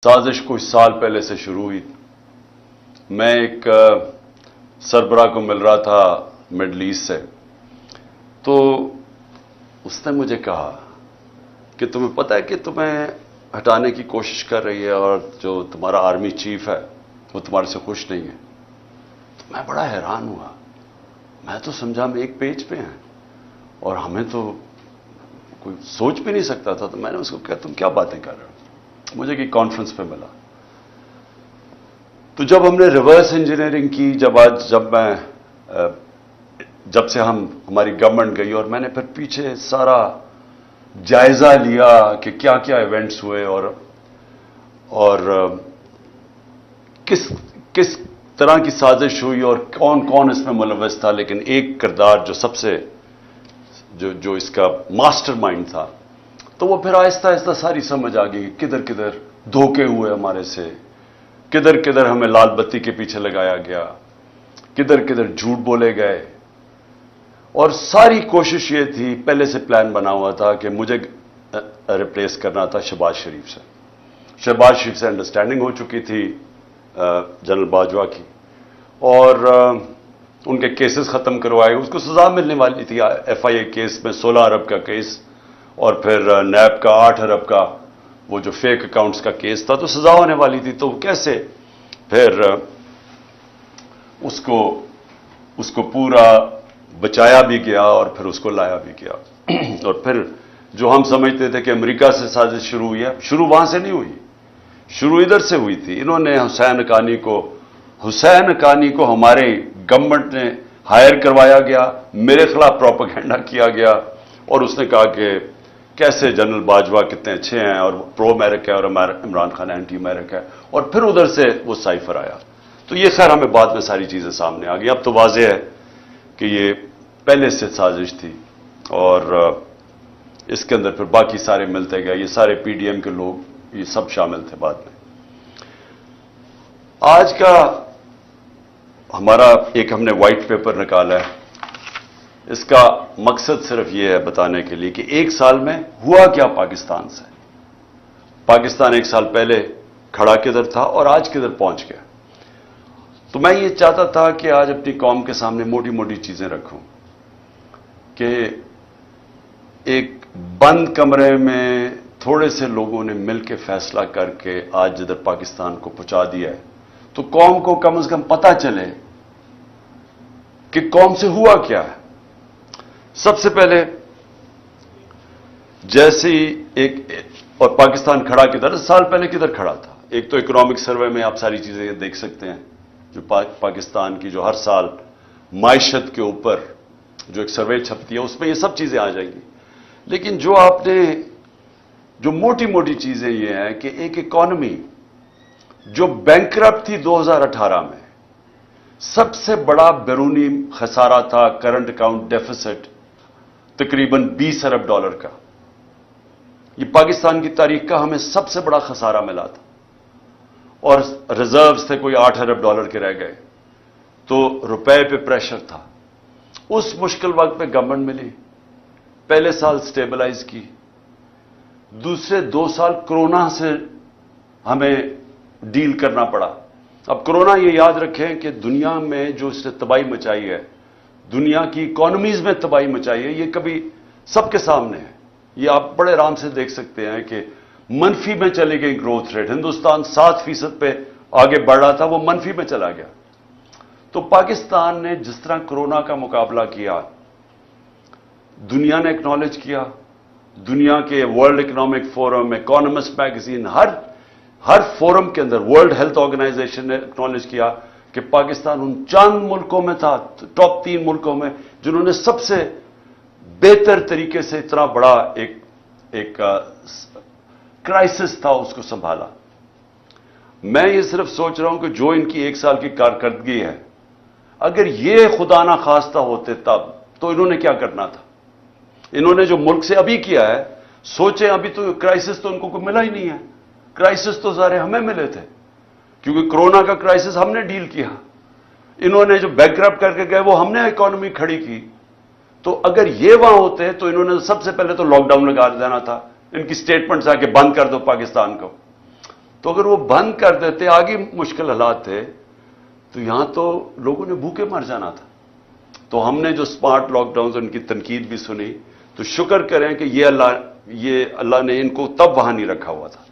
سازش کچھ سال پہلے سے شروع ہوئی. میں ایک سربراہ کو مل رہا تھا مڈل ایسٹ سے، تو اس نے مجھے کہا کہ تمہیں پتہ ہے کہ تمہیں ہٹانے کی کوشش کر رہی ہے اور جو تمہارا آرمی چیف ہے وہ تمہارے سے خوش نہیں ہے. تو میں بڑا حیران ہوا. میں تو سمجھا ہم ایک پیج پہ ہیں اور ہمیں تو کوئی سوچ بھی نہیں سکتا تھا. تو میں نے اس کو کہا تم کیا باتیں کر رہے ہو. مجھے کہ کانفرنس پہ ملا. تو جب ہم نے ریورس انجینئرنگ کی، جب سے ہماری گورنمنٹ گئی اور میں نے پھر پیچھے سارا جائزہ لیا کہ کیا کیا ایونٹس ہوئے اور کس طرح کی سازش ہوئی اور کون کون اس میں ملوث تھا. لیکن ایک کردار جو سب سے جو اس کا ماسٹر مائنڈ تھا، تو وہ پھر آہستہ آہستہ ساری سمجھ آ گئی کہ کدھر کدھر دھوکے ہوئے ہمارے سے، کدھر کدھر ہمیں لال بتی کے پیچھے لگایا گیا، کدھر کدھر جھوٹ بولے گئے. اور ساری کوشش یہ تھی، پہلے سے پلان بنا ہوا تھا کہ مجھے ریپلیس کرنا تھا شہباز شریف سے. شہباز شریف سے انڈرسٹینڈنگ ہو چکی تھی جنرل باجوہ کی، اور ان کے کیسز ختم کروائے. اس کو سزا ملنے والی تھی ایف آئی اے کیس میں 16 ارب کا کیس، اور پھر نیب کا 8 ارب کا وہ جو فیک اکاؤنٹس کا کیس تھا، تو سزا ہونے والی تھی. تو کیسے پھر اس کو پورا بچایا بھی گیا اور پھر اس کو لایا بھی گیا. اور پھر جو ہم سمجھتے تھے کہ امریکہ سے سازش شروع ہوئی ہے، شروع وہاں سے نہیں ہوئی، شروع ادھر سے ہوئی تھی. انہوں نے حسین حقانی کو ہمارے گورنمنٹ نے ہائر کروایا گیا، میرے خلاف پروپیگنڈا کیا گیا، اور اس نے کہا کہ کیسے جنرل باجوہ کتنے اچھے ہیں اور پرو امریکہ ہے اور عمران خان اینٹی امریکہ ہے. اور پھر ادھر سے وہ سائفر آیا. تو یہ خیر ہمیں بعد میں ساری چیزیں سامنے آ گئی. اب تو واضح ہے کہ یہ پہلے سے سازش تھی، اور اس کے اندر پھر باقی سارے ملتے گئے. یہ سارے پی ڈی ایم کے لوگ یہ سب شامل تھے بعد میں. آج کا ہمارا ہم نے وائٹ پیپر نکالا ہے. اس کا مقصد صرف یہ ہے بتانے کے لیے کہ ایک سال میں ہوا کیا پاکستان سے. پاکستان ایک سال پہلے کھڑا کدھر تھا اور آج کدھر پہنچ گیا. تو میں یہ چاہتا تھا کہ آج اپنی قوم کے سامنے موٹی موٹی چیزیں رکھوں کہ ایک بند کمرے میں تھوڑے سے لوگوں نے مل کے فیصلہ کر کے آج جدھر پاکستان کو پہنچا دیا ہے، تو قوم کو کم از کم پتہ چلے کہ قوم سے ہوا کیا ہے. سب سے پہلے جیسے اور پاکستان کھڑا کدھر، سال پہلے کدھر کھڑا تھا. ایک تو اکنامک سروے میں آپ ساری چیزیں دیکھ سکتے ہیں، جو پاکستان کی جو ہر سال معیشت کے اوپر جو ایک سروے چھپتی ہے، اس میں یہ سب چیزیں آ جائیں گی. لیکن جو موٹی موٹی چیزیں یہ ہیں کہ ایک اکانومی جو بینکرپٹ تھی 2018 میں، سب سے بڑا بیرونی خسارہ تھا کرنٹ اکاؤنٹ ڈیفیسٹ تقریباً 20 ارب ڈالر کا. یہ پاکستان کی تاریخ کا ہمیں سب سے بڑا خسارہ ملا تھا، اور ریزروز تھے کوئی 8 ارب ڈالر کے رہ گئے. تو روپے پہ پریشر تھا. اس مشکل وقت پہ گورنمنٹ ملی، پہلے سال سٹیبلائز کی، دوسرے 2 سال کرونا سے ہمیں ڈیل کرنا پڑا. اب کرونا یہ یاد رکھیں کہ دنیا میں جو اس نے تباہی مچائی ہے، دنیا کی اکانومیز میں تباہی مچائی ہے، یہ کبھی سب کے سامنے ہے. یہ آپ بڑے آرام سے دیکھ سکتے ہیں کہ منفی میں چلی گئی گروتھ ریٹ. ہندوستان 7% پہ آگے بڑھ رہا تھا، وہ منفی میں چلا گیا. تو پاکستان نے جس طرح کرونا کا مقابلہ کیا، دنیا نے اکنالج کیا. دنیا کے world economic forum, economist magazine, ہر فورم کے اندر ورلڈ ہیلتھ آرگنائزیشن نے اکنالج کیا کہ پاکستان ان چند ملکوں میں تھا، ٹاپ 3 ملکوں میں، جنہوں نے سب سے بہتر طریقے سے اتنا بڑا ایک کرائسس تھا اس کو سنبھالا. میں یہ صرف سوچ رہا ہوں کہ جو ان کی 1 سال کی کارکردگی ہے، اگر یہ خدا نہ خواستہ ہوتے تب تو انہوں نے کیا کرنا تھا. انہوں نے جو ملک سے ابھی کیا ہے، سوچیں ابھی تو کرائسس تو ان کو کوئی ملا ہی نہیں ہے. کرائسس تو سارے ہمیں ملے تھے، کیونکہ کرونا کا کرائسس ہم نے ڈیل کیا. انہوں نے جو بینکرپٹ کر کے گئے وہ ہم نے اکانومی کھڑی کی. تو اگر یہ وہاں ہوتے تو انہوں نے سب سے پہلے تو لاک ڈاؤن لگا دینا تھا. ان کی سٹیٹمنٹس آ کے بند کر دو پاکستان کو. تو اگر وہ بند کر دیتے، آگے مشکل حالات تھے، تو یہاں تو لوگوں نے بھوکے مر جانا تھا۔ تو ہم نے جو اسمارٹ لاک ڈاؤن، ان کی تنقید بھی سنی، تو شکر کریں کہ یہ اللہ نے ان کو تب وہاں نہیں رکھا ہوا تھا۔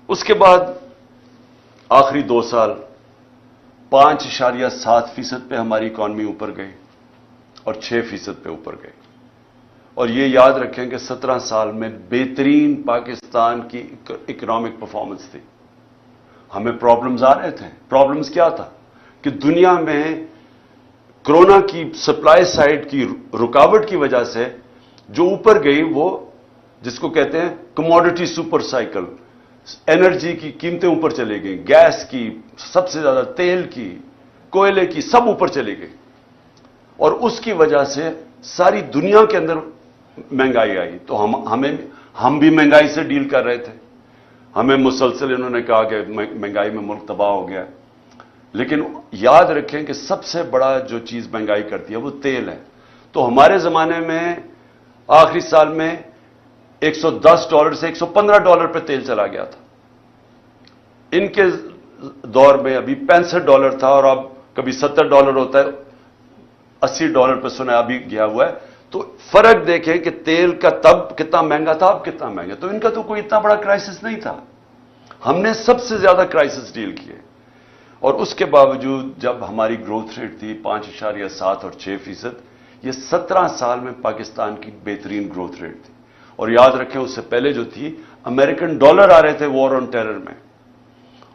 اس کے بعد آخری 2 سال 5.7% پہ ہماری اکانومی اوپر گئی اور 6% پہ اوپر گئی۔ اور یہ یاد رکھیں کہ 17 سال میں بہترین پاکستان کی اکنامک پرفارمنس تھی۔ ہمیں پرابلمز آ رہے تھے۔ پرابلمز کیا تھا کہ دنیا میں کرونا کی سپلائی سائڈ کی رکاوٹ کی وجہ سے جو اوپر گئی، وہ جس کو کہتے ہیں کموڈٹی سپر سائیکل، انرجی کی قیمتیں اوپر چلی گئیں، گیس کی سب سے زیادہ، تیل کی، کوئلے کی، سب اوپر چلی گئی، اور اس کی وجہ سے ساری دنیا کے اندر مہنگائی آئی۔ تو ہم بھی مہنگائی سے ڈیل کر رہے تھے۔ ہمیں مسلسل انہوں نے کہا کہ مہنگائی میں ملک تباہ ہو گیا، لیکن یاد رکھیں کہ سب سے بڑا جو چیز مہنگائی کرتی ہے وہ تیل ہے۔ تو ہمارے زمانے میں آخری سال میں $110 سے $115 پہ تیل چلا گیا تھا۔ ان کے دور میں ابھی $65 تھا، اور اب کبھی $70 ہوتا ہے، $80 پہ سنا ابھی گیا ہوا ہے۔ تو فرق دیکھیں کہ تیل کا تب کتنا مہنگا تھا، اب کتنا مہنگا۔ تو ان کا تو کوئی اتنا بڑا کرائسس نہیں تھا۔ ہم نے سب سے زیادہ کرائسس ڈیل کیے، اور اس کے باوجود جب ہماری گروتھ ریٹ تھی 5.7 اور 6%، یہ 17 سال میں پاکستان کی بہترین گروتھ ریٹ تھی۔ اور یاد رکھیں اس سے پہلے جو تھی، امریکن ڈالر آ رہے تھے وار آن ٹیرر میں،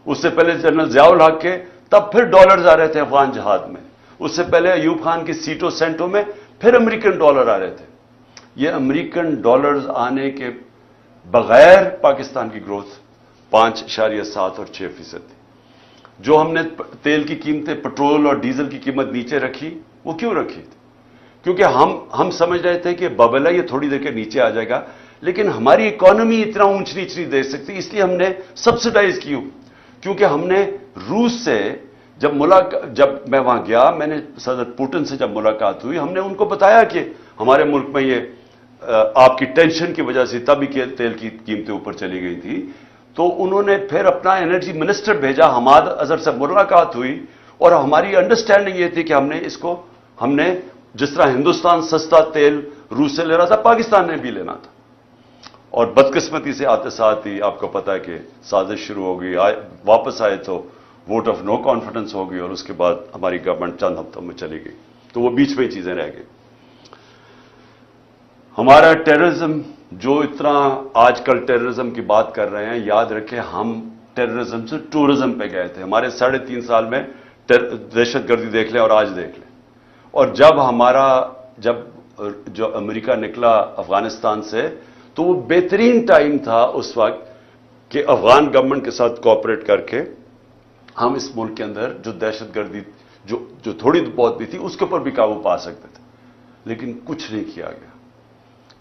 اس سے پہلے جنرل ضیاء الحق کے، تب پھر ڈالرز آ رہے تھے افغان جہاد میں، اس سے پہلے ایوب خان کی سیٹوں سینٹوں میں پھر امریکن ڈالر آ رہے تھے۔ یہ امریکن ڈالرز آنے کے بغیر پاکستان کی گروتھ 5.7 اور 6% تھی۔ جو ہم نے تیل کی قیمتیں، پٹرول اور ڈیزل کی قیمت نیچے رکھی، وہ کیوں رکھی تھی؟ کیونکہ ہم سمجھ رہے تھے کہ ببل ہے، یہ تھوڑی دیر کے نیچے آ جائے گا، لیکن ہماری اکانومی اتنا اونچ نیچ نہیں دے سکتی، اس لیے ہم نے سبسڈائز کی، کیونکہ ہم نے روس سے جب میں وہاں گیا، میں نے صدر پوٹن سے جب ملاقات ہوئی، ہم نے ان کو بتایا کہ ہمارے ملک میں یہ آپ کی ٹینشن کی وجہ سے تبھی کہ تیل کی قیمتیں اوپر چلی گئی تھی۔ تو انہوں نے پھر اپنا انرجی منسٹر بھیجا، حماد اظہر سے ملاقات ہوئی، اور ہماری انڈرسٹینڈنگ یہ تھی کہ ہم نے جس طرح ہندوستان سستا تیل روس سے لے رہا تھا، پاکستان نے بھی لینا تھا۔ اور بدقسمتی سے آتے ساتھ ہی آپ کو پتا ہے کہ سازش شروع ہو گئی، واپس آئے تو ووٹ آف نو کانفیڈنس ہو گئی، اور اس کے بعد ہماری گورنمنٹ چند ہفتوں میں چلی گئی۔ تو وہ بیچ میں چیزیں رہ گئی۔ ہمارا ٹیررزم، جو اتنا آج کل ٹیررزم کی بات کر رہے ہیں، یاد رکھیں ہم ٹیررزم سے ٹورزم پہ گئے تھے۔ ہمارے 3.5 سال میں دہشت گردی دیکھ لیں اور آج دیکھ لیں۔ اور جب جو امریکہ نکلا افغانستان سے، تو وہ بہترین ٹائم تھا اس وقت کہ افغان گورنمنٹ کے ساتھ کوآپریٹ کر کے ہم اس ملک کے اندر جو دہشت گردی جو تھوڑی بہت بھی تھی، اس کے اوپر بھی قابو پا سکتے تھے، لیکن کچھ نہیں کیا گیا۔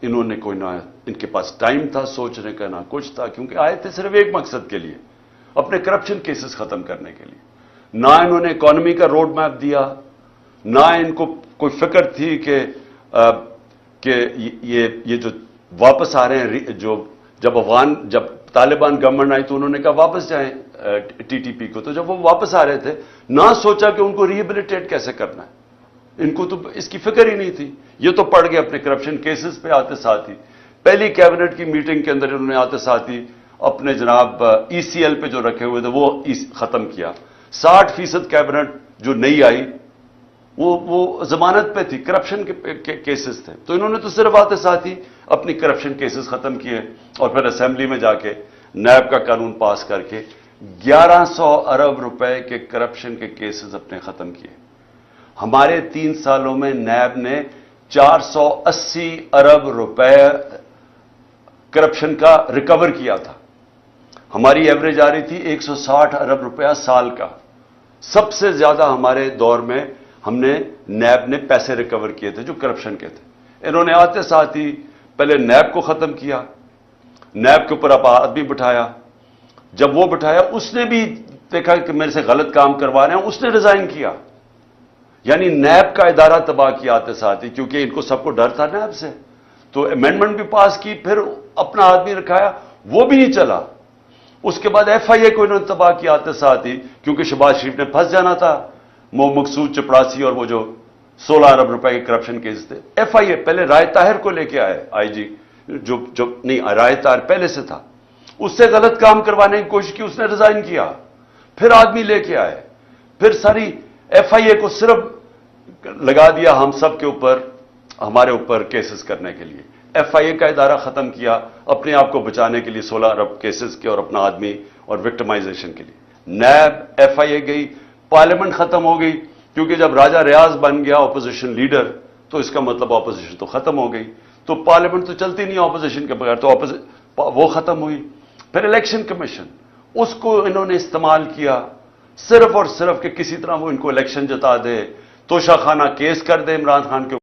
انہوں نے کوئی نہ، ان کے پاس ٹائم تھا سوچنے کا، نہ کچھ تھا، کیونکہ آئے تھے صرف ایک مقصد کے لیے، اپنے کرپشن کیسز ختم کرنے کے لیے۔ نہ انہوں نے اکانومی کا روڈ میپ دیا، نہ ان کو کوئی فکر تھی کہ یہ جو واپس آ رہے ہیں، جب طالبان گورنمنٹ آئی تو انہوں نے کہا واپس جائیں TTP کو، تو جب وہ واپس آ رہے تھے، نہ سوچا کہ ان کو ریہیبلیٹیٹ کیسے کرنا ہے، ان کو تو اس کی فکر ہی نہیں تھی۔ یہ تو پڑ گئے اپنے کرپشن کیسز پہ آتے ساتھ ہی۔ پہلی کیبنٹ کی میٹنگ کے اندر انہوں نے آتے ساتھ ہی اپنے جناب ECL پہ جو رکھے ہوئے تھے وہ ختم کیا۔ 60% کیبنٹ جو نئی آئی وہ ضمانت پہ تھی، کرپشن کے کیسز تھے، تو انہوں نے تو صرف آتے ساتھ ہی اپنی کرپشن کیسز ختم کیے، اور پھر اسمبلی میں جا کے نیب کا قانون پاس کر کے 1100 ارب روپے کے کرپشن کے کیسز اپنے ختم کیے۔ ہمارے 3 سالوں میں نیب نے 480 ارب روپے کرپشن کا ریکور کیا تھا۔ ہماری ایوریج آ رہی تھی 160 ارب روپیہ سال کا۔ سب سے زیادہ ہمارے دور میں ہم نے نیب نے پیسے ریکور کیے تھے جو کرپشن کے تھے۔ انہوں نے آتے ساتھ ہی پہلے نیب کو ختم کیا، نیب کے اوپر اب آدمی بٹھایا۔ جب وہ بٹھایا، اس نے بھی دیکھا کہ میرے سے غلط کام کروا رہے ہیں، اس نے ریزائن کیا۔ یعنی نیب کا ادارہ تباہ کیا آتے ساتھ ہی، کیونکہ ان کو سب کو ڈر تھا نیب سے، تو امینڈمنٹ بھی پاس کی، پھر اپنا آدمی رکھایا، وہ بھی نہیں چلا۔ اس کے بعد ایف آئی اے کو انہوں نے تباہ کیا آتے ساتھ ہی، کیونکہ شہباز شریف نے پھنس جانا تھا مقصود چپڑاسی اور وہ جو 16 ارب روپے کے کرپشن کیس تھے. ایف آئی اے پہلے رائے طاہر کو لے کے آئے آئی جی، جو نہیں، رائے طاہر پہلے سے تھا، اس سے غلط کام کروانے کی کوشش کی، اس نے ریزائن کیا، پھر آدمی لے کے آئے، پھر ساری ایف آئی اے کو صرف لگا دیا ہم سب کے اوپر، ہمارے اوپر کیسز کرنے کے لیے. ایف آئی اے کا ادارہ ختم کیا اپنے آپ کو بچانے کے لیے 16 ارب کیسز کے اور اپنا آدمی اور وکٹمائزیشن کے لیے. نیب ایف آئی اے گئی، پارلیمنٹ ختم ہو گئی، کیونکہ جب راجہ ریاض بن گیا اپوزیشن لیڈر تو اس کا مطلب اپوزیشن تو ختم ہو گئی، تو پارلیمنٹ تو چلتی نہیں اپوزیشن کے بغیر، تو وہ ختم ہوئی. پھر الیکشن کمیشن، اس کو انہوں نے استعمال کیا صرف اور صرف کہ کسی طرح وہ ان کو الیکشن جتا دے، توشہ خانہ کیس کر دے عمران خان کے